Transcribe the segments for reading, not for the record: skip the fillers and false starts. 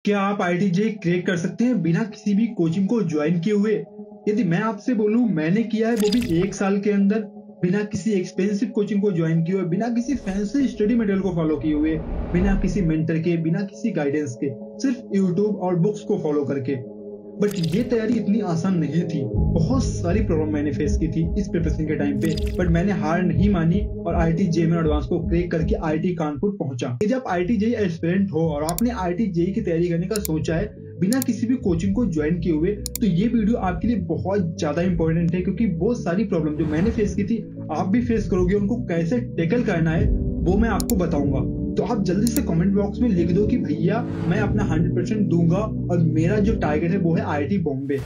क्या आप IIT crack कर सकते हैं बिना किसी भी कोचिंग को ज्वाइन किए हुए? यदि मैं आपसे बोलूं मैंने किया है वो भी 1 साल के अंदर, बिना किसी एक्सपेंसिव कोचिंग को ज्वाइन किए हुए, बिना किसी फैंसी स्टडी मटेरियल को फॉलो किए हुए, बिना किसी मेंटर के, बिना किसी गाइडेंस के, सिर्फ यूट्यूब और बुक्स को फॉलो करके। बट ये तैयारी इतनी आसान नहीं थी। बहुत सारी प्रॉब्लम मैंने फेस की थी इस प्रिपरेशन के टाइम पे, बट मैंने हार नहीं मानी और आईआईटी जेईई में एडवांस को क्रैक करके आईआईटी कानपुर पहुंचा। यदि आप आईआईटी जेईई एस्पिरेंट हो और आपने आईआईटी जेईई की तैयारी करने का सोचा है बिना किसी भी कोचिंग को ज्वाइन किए हुए, तो ये वीडियो आपके लिए बहुत ज्यादा इंपॉर्टेंट है, क्योंकि बहुत सारी प्रॉब्लम जो मैंने फेस की थी आप भी फेस करोगे। उनको कैसे टैकल करना है वो मैं आपको बताऊंगा। तो आप जल्दी से कमेंट बॉक्स में लिख दो कि भैया मैं अपना 100% दूंगा और मेरा जो टारगेट है वो है आईआईटी बॉम्बे।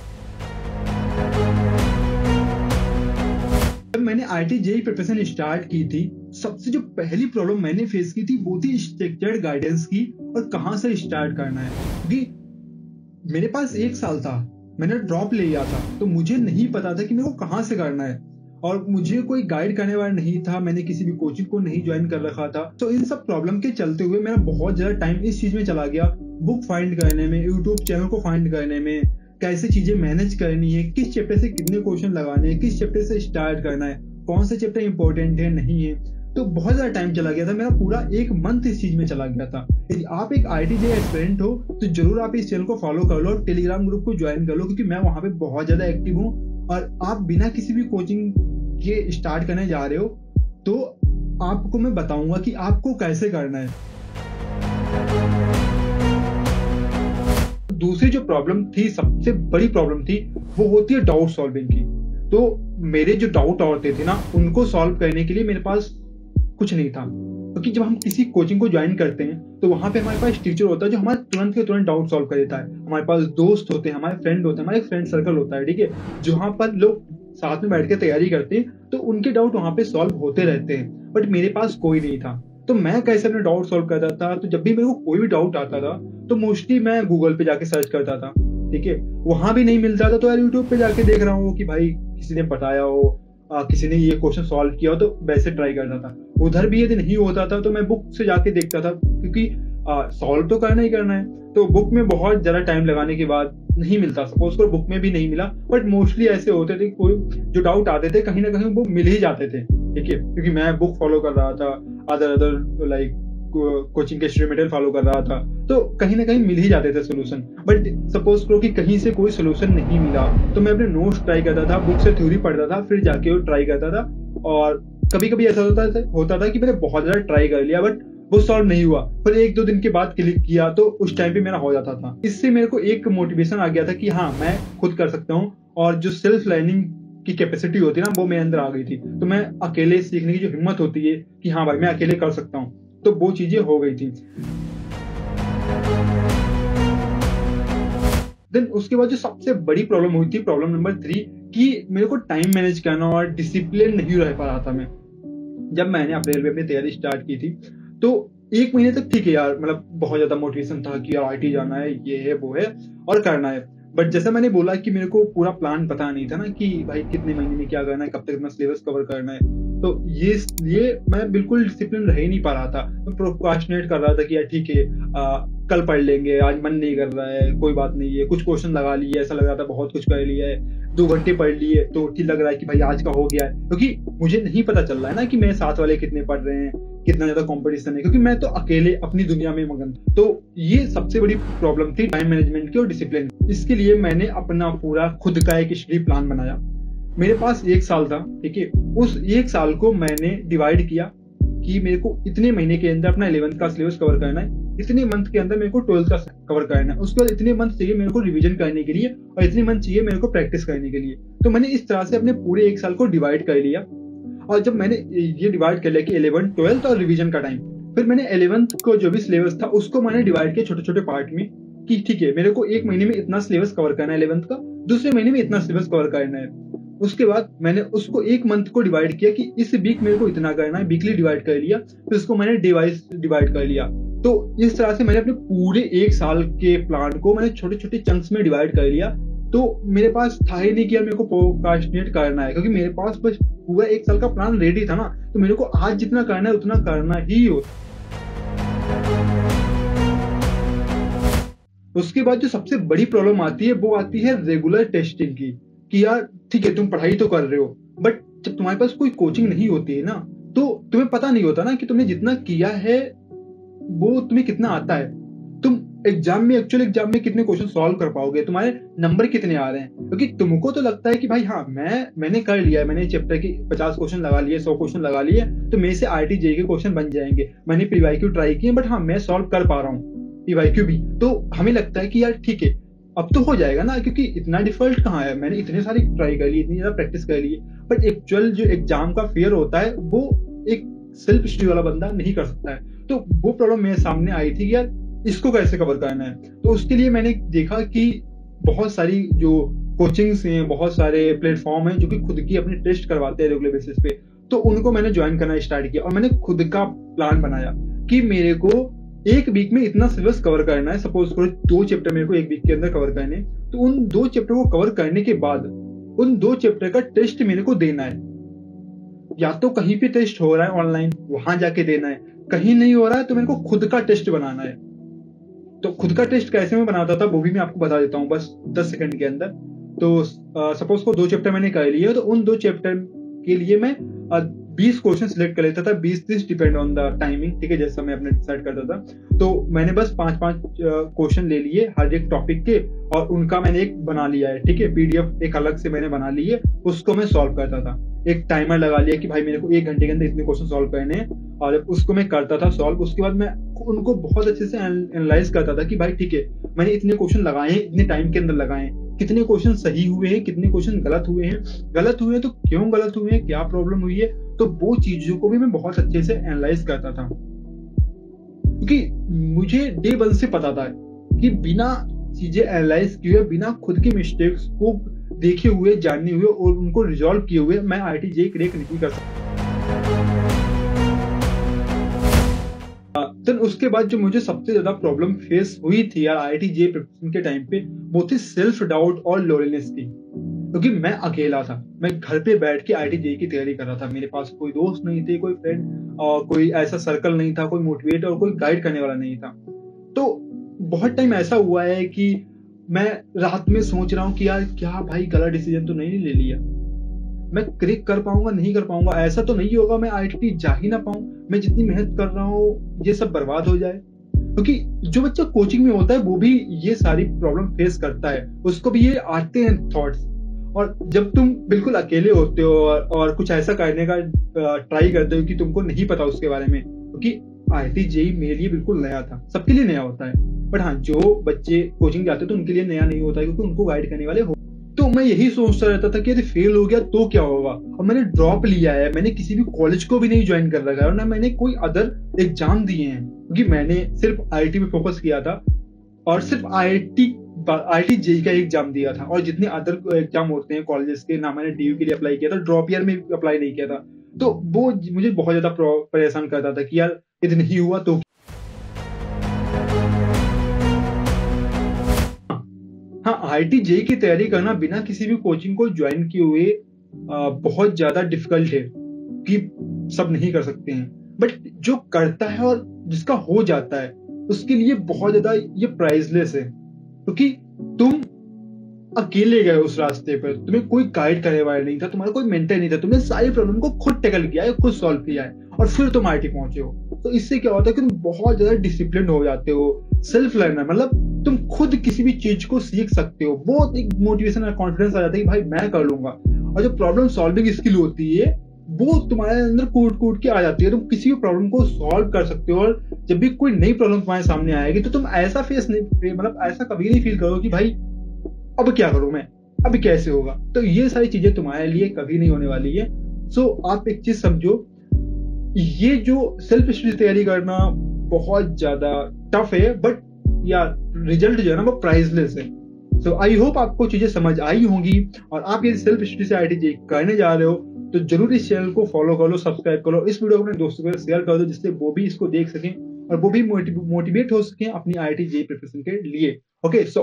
जब मैंने आईआईटी जेईई प्रिपरेशन स्टार्ट की थी, सबसे जो पहली प्रॉब्लम मैंने फेस की थी वो थी स्ट्रक्चर्ड गाइडेंस की और कहां से स्टार्ट करना है। क्योंकि मेरे पास 1 साल था, मैंने ड्रॉप ले लिया था, तो मुझे नहीं पता था कि मेरे को कहां से करना है और मुझे कोई गाइड करने वाला नहीं था। मैंने किसी भी कोचिंग को नहीं ज्वाइन कर रखा था। तो इन सब प्रॉब्लम के चलते हुए मेरा बहुत ज्यादा टाइम इस चीज में चला गया, बुक फाइंड करने में, यूट्यूब चैनल को फाइंड करने में, कैसे चीजें मैनेज करनी है, किस चैप्टर से कितने क्वेश्चन लगाने हैं, किस चैप्टर से स्टार्ट करना है, कौन सा चैप्टर इंपॉर्टेंट है नहीं है। तो बहुत ज्यादा टाइम चला गया था, मेरा पूरा 1 मंथ इस चीज में चला गया था। यदि आप एक आईआईटी जेईई एस्पिरेंट हो तो जरूर आप इस चैनल को फॉलो कर लो और टेलीग्राम ग्रुप को ज्वाइन कर लो, क्योंकि मैं वहां पे बहुत ज्यादा एक्टिव हूँ। और आप बिना किसी भी कोचिंग के स्टार्ट करने जा रहे हो तो आपको मैं बताऊंगा कि आपको कैसे करना है। दूसरी जो प्रॉब्लम थी, सबसे बड़ी प्रॉब्लम थी, वो होती है डाउट सॉल्विंग की। तो मेरे जो डाउट होते थे ना, उनको सॉल्व करने के लिए मेरे पास कुछ नहीं था। क्योंकि जब हम किसी कोचिंग को ज्वाइन करते हैं तो वहां पे हमारे पास टीचर होता है जो हमारे तुरंत के तुरंत डाउट सॉल्व कर देता है। हमारे पास दोस्त होते हैं, हमारे फ्रेंड होते हैं, हमारे फ्रेंड सर्कल होता है, ठीक है, जहां पर लोग साथ में बैठ के तैयारी करते हैं, तो उनके डाउट वहां पे सॉल्व होते रहते हैं। बट मेरे पास कोई नहीं था, तो मैं कैसे अपने डाउट सॉल्व करता था? तो जब भी मेरे को कोई भी डाउट आता था तो मोस्टली मैं गूगल पे जाके सर्च करता था, ठीक है। वहां भी नहीं मिलता था तो यार यूट्यूब पे जाके देख रहा हूँ कि भाई किसी ने बताया हो, किसी ने ये क्वेश्चन सॉल्व किया हो, तो वैसे ट्राई करता था। उधर भी यदि नहीं होता था तो मैं बुक से जाके देखता था, क्योंकि सॉल्व तो करना ही करना है। तो बुक में बहुत ज्यादा टाइम लगाने के बाद नहीं मिलता, सपोज करो बुक में भी नहीं मिला, बट मोस्टली ऐसे होते थे कोई जो डाउट आते थे कहीं ना कहीं वो मिल ही जाते थे, ठीक है, क्योंकि मैं बुक फॉलो कर रहा था, अदर लाइक कोचिंग के स्टडी मटेरियल फॉलो कर रहा था, तो कहीं ना कहीं मिल ही जाते थे सोल्यूशन। बट सपोज करो कि कहीं से कोई सोल्यूशन नहीं मिला तो मैं अपने नोट्स ट्राई करता था, बुक से थ्योरी पढ़ता था, फिर जाके वो ट्राई करता था। और कभी कभी ऐसा होता था कि मैंने बहुत ज्यादा ट्राई कर लिया बट वो सॉल्व नहीं हुआ, फिर 1-2 दिन के बाद क्लिक किया तो उस टाइम पे मेरा हो जाता था। इससे मेरे को एक मोटिवेशन आ गया था कि हाँ मैं खुद कर सकता हूँ, और जो सेल्फ लर्निंग की कैपेसिटी होती है ना वो मेरे अंदर आ गई थी। तो मैं अकेले सीखने की जो हिम्मत होती है कि हाँ भाई मैं अकेले कर सकता हूँ, तो वो चीजें हो गई थी। देन उसके बाद जो सबसे बड़ी प्रॉब्लम हुई थी, प्रॉब्लम नंबर 3, कि मेरे को टाइम मैनेज करना और डिसिप्लिन नहीं रह पा रहा था मैं। जब मैंने अप्रैल में अपनी तैयारी स्टार्ट की थी तो 1 महीने तक ठीक है यार, मतलब बहुत ज्यादा मोटिवेशन था कि यार आईआईटी जाना है, ये है वो है और करना है। बट जैसा मैंने बोला कि मेरे को पूरा प्लान पता नहीं था ना कि भाई कितने महीने में क्या करना है, कब तक अपना सिलेबस कवर करना है, तो ये मैं बिल्कुल डिसिप्लिन रह ही नहीं पा रहा था। मैं प्रोक्रास्टिनेट कर रहा था कि यार ठीक है कल पढ़ लेंगे, आज मन नहीं कर रहा है, कोई बात नहीं है, कुछ क्वेश्चन लगा लिए, ऐसा लग रहा था बहुत कुछ कर लिया है, 2 घंटे पढ़ लिए तो ठीक लग रहा है कि भाई आज का हो गया है, क्योंकि मुझे नहीं पता चल रहा है ना कि मेरे साथ वाले कितने पढ़ रहे हैं, कितना ज्यादा कंपटीशन है, क्योंकि मैं तो अकेले अपनी दुनिया में मगन। तो ये सबसे बड़ी प्रॉब्लम थी टाइम मैनेजमेंट की और डिसिप्लिन। इसके लिए मैंने अपना पूरा खुद का एक स्टडी प्लान बनाया। मेरे पास 1 साल था, ठीक है, उस 1 साल को मैंने डिवाइड किया कि मेरे को इतने महीने के अंदर अपना 11th का सिलेबस कवर करना है, इतने मंथ के अंदर मेरे को 12th का कवर करना है, उसके बाद इतने मंथ चाहिए मेरे को रिवीजन करने के लिए और इतने मंथ चाहिए मेरे को प्रैक्टिस करने के लिए। तो मैंने इस तरह से अपने पूरे 1 साल को डिवाइड कर लिया। और जब मैंने ये डिवाइड कर लिया कि 11th 12th और रिवीजन का टाइम, फिर मैंने 11th को जो भी सिलेबस था उसको मैंने डिवाइड किया छोटे छोटे पार्ट में कि ठीक है मेरे को 1 महीने में इतना सिलेबस कवर करना है 11th का, दूसरे महीने में इतना सिलेबस कवर करना है। उसके बाद मैंने उसको 1 मंथ को डिवाइड किया कि इस वीक मेरे को इतना करना है, वीकली डिवाइड कर लिया, फिर उसको मैंने डे वाइज डिवाइड कर लिया। तो इस तरह से मैंने अपने पूरे 1 साल के प्लान को मैंने छोटे छोटे चंक्स में डिवाइड कर लिया। तो मेरे पास था ही नहीं कि मेरे को प्रोक्रास्टिनेट करना है, क्योंकि मेरे पास बस पूरा 1 साल का प्लान रेडी था ना, तो मेरे को आज जितना करना है उतना करना ही होता। उसके बाद जो सबसे बड़ी प्रॉब्लम आती है वो आती है रेगुलर टेस्टिंग की, कि यार ठीक है तुम पढ़ाई तो कर रहे हो, बट जब तुम्हारे पास कोई कोचिंग नहीं होती है ना, तो तुम्हें पता नहीं होता ना कि तुमने जितना किया है वो तुम्हें कितना आता है, तुम एक्चुअल एग्जाम में कितने क्वेश्चन सॉल्व कर पाओगे, तुम्हारे नंबर कितने आ रहे हैं। क्योंकि तुमको तो लगता है कि भाई हाँ मैंने कर लिया है, मैंने चैप्टर के 50 क्वेश्चन लगा लिए, 100 क्वेश्चन लगा लिए, तो मेरे से आईआईटी जेईई के क्वेश्चन बन जाएंगे, मैंने पीवाईक्यू ट्राई किए, बट हाँ मैं सॉल्व कर पा रहा हूँ पीवाईक्यू भी, तो हमें लगता है कि यार ठीक है अब तो हो जाएगा ना, क्योंकि इतना डिफिकल्ट कहाँ है, मैंने इतने सारी ट्राई कर ली, इतनी ज्यादा प्रैक्टिस कर ली। बट एक्चुअल जो एग्जाम का फेयर होता है वो एक सेल्फ स्टडी वाला बंदा नहीं कर सकता है। तो वो प्रॉब्लम मेरे सामने आई थी कि यार इसको कैसे कवर करना है। तो उसके लिए मैंने देखा कि बहुत सारी जो कोचिंग्स हैं, बहुत सारे प्लेटफॉर्म हैं जो कि खुद की अपनी टेस्ट करवाते हैं रेगुलर बेसिस पे, तो उनको मैंने ज्वाइन करना स्टार्ट किया और मैंने खुद का प्लान बनाया कि मेरे को एक वीक में इतना सिलेबस कवर करना है। सपोज करो 2 चैप्टर मेरे को एक वीक के अंदर कवर करने, तो उन 2 चैप्टर को कवर करने के बाद उन 2 चैप्टर का टेस्ट मेरे को देना है। या तो कहीं पे टेस्ट हो रहा है ऑनलाइन, वहां जाके देना है, कहीं नहीं हो रहा है तो मेरे को खुद का टेस्ट बनाना है। तो खुद का टेस्ट कैसे मैं बनाता था वो भी मैं आपको बता देता हूँ बस 10 सेकंड के अंदर। तो सपोज को 2 चैप्टर मैंने कर लिए, तो उन 2 चैप्टर के लिए मैं 20 क्वेश्चन सिलेक्ट कर लेता था, 20-30 डिपेंड ऑन द टाइमिंग, ठीक है, जैसा मैं अपने डिसाइड करता था। तो मैंने बस 5-5 क्वेश्चन ले लिए हर एक टॉपिक के, और उनका मैंने एक बना लिया है, ठीक है, पीडीएफ एक अलग से मैंने बना ली है, उसको मैं सॉल्व करता था। एक टाइमर लगा लिया कि भाई मेरे को 1 घंटे के अंदर इतने क्वेश्चन सॉल्व करने हैं, और उसको मैं करता था सॉल्व। उसके बाद मैं उनको बहुत अच्छे से एनालाइज करता था कि भाई ठीक है मैंने इतने क्वेश्चन लगाए हैं, इतने टाइम के अंदर लगाए हैं, कितने क्वेश्चन सही हुए हैं, कितने क्वेश्चन गलत हुए हैं, गलत हुए हैं तो क्यों गलत हुए हैं, क्या प्रॉब्लम हुई है। तो वो चीजों को भी मैं बहुत अच्छे से एनालाइज करता था, क्योंकि मुझे डे 1 से पता था कि बिना चीजें एनालाइज किए, बिना खुद के मिस्टेक्स को देखे हुए, जाने हुए और उनको रिजॉल्व किए हुए मैं आईआईटी जेईई क्रैक नहीं कर सकता। देन उसके बाद जो मुझे सबसे ज्यादा प्रॉब्लम फेस हुई थी यार आईआईटी जेईई प्रिपरेशन के टाइम पे, वो थी सेल्फ डाउट और लोनलीनेस की। क्योंकि मैं अकेला था, मैं घर पे बैठ के आईआईटी जेईई की तैयारी कर रहा था, मेरे पास कोई दोस्त नहीं थे, कोई फ्रेंड और कोई ऐसा सर्कल नहीं था, कोई मोटिवेट और कोई गाइड करने वाला नहीं था। तो बहुत टाइम ऐसा हुआ है कि मैं रात में सोच रहा हूँ कि यार क्या भाई गलत डिसीजन तो नहीं ले लिया, मैं क्रैक कर पाऊंगा नहीं कर पाऊंगा, ऐसा तो नहीं होगा मैं आईआईटी जा ही ना पाऊं, मैं जितनी मेहनत कर रहा हूँ ये सब बर्बाद हो जाए। क्योंकि जो बच्चा कोचिंग में होता है वो भी ये सारी प्रॉब्लम फेस करता है, उसको भी ये आते हैं थॉट्स। और जब तुम बिल्कुल अकेले होते हो और कुछ ऐसा करने का ट्राई करते हो कि तुमको नहीं पता उसके बारे में, क्योंकि आईआईटी जेईई मेरे लिए बिल्कुल नया था, सबके लिए नया होता है, बट हाँ जो बच्चे कोचिंग जाते हैं तो उनके लिए नया नहीं होता है, क्योंकि उनको गाइड करने वाले हो। तो मैं यही सोचता रहता था कि यदि फेल हो गया तो क्या होगा। और मैंने ड्रॉप लिया है, मैंने किसी भी कॉलेज को भी नहीं ज्वाइन कर रखा है, और ना मैंने कोई अदर एग्जाम दिए हैं, क्योंकि मैंने सिर्फ आईआईटी पे फोकस किया था और सिर्फ आईआईटी जेईई का एग्जाम दिया था, और जितने अदर एग्जाम होते हैं कॉलेजेस के, ना मैंने डीयू के लिए अप्लाई किया था, ड्रॉप ईयर में अप्लाई नहीं किया था। तो वो मुझे बहुत ज्यादा परेशान करता था कि यार यदि नहीं हुआ तो। हाँ, आईआईटी जेईई की तैयारी करना बिना किसी भी कोचिंग को ज्वाइन किए हुए बहुत ज्यादा डिफिकल्ट है, कि सब नहीं कर सकते हैं, बट जो करता है और जिसका हो जाता है उसके लिए बहुत ज्यादा ये प्राइसलेस है। क्योंकि तुम अकेले गए उस रास्ते पर, तुम्हें कोई गाइड करने वाला नहीं था, तुम्हारा कोई मेंटर नहीं था, तुमने सारी प्रॉब्लम को खुद टैकल किया है, खुद सॉल्व किया है, और फिर तुम आईआईटी पहुंचे हो। तो इससे क्या होता है कि तुम बहुत ज्यादा डिसिप्लिन हो जाते हो, सेल्फ लर्नर, मतलब तुम खुद किसी भी चीज को सीख सकते हो, बहुत एक मोटिवेशन और कॉन्फिडेंस आ जाता है कि भाई मैं कर लूंगा। और जो प्रॉब्लम सॉल्विंग स्किल होती है वो तुम्हारे अंदर कूट कूट के आ जाती है, तुम किसी भी प्रॉब्लम को सॉल्व कर सकते हो। और जब भी कोई नई प्रॉब्लम तुम्हारे सामने आएगी तो तुम ऐसा फेस नहीं, मतलब ऐसा कभी नहीं फील करो कि भाई अब क्या करूं मैं, अब कैसे होगा। तो ये सारी चीजें तुम्हारे लिए कभी नहीं होने वाली है। सो आप एक चीज समझो, ये जो सेल्फ स्टडी तैयारी करना बहुत ज्यादा टफ है, बट यार रिजल्ट जो है ना वो प्राइसलेस है। सो आई होप आपको चीजें समझ आई होंगी, और आप ये सेल्फ स्टडी से आईआईटी जेईई करने जा रहे हो तो जरूर इस चैनल को फॉलो कर लो, सब्सक्राइब कर लो, इस वीडियो को अपने दोस्तों के साथ शेयर कर दो, जिससे वो भी इसको देख सकें और वो भी मोटिवेट हो सकें अपनी आईआईटी जेईई प्रिपरेशन के लिए। ओके, सो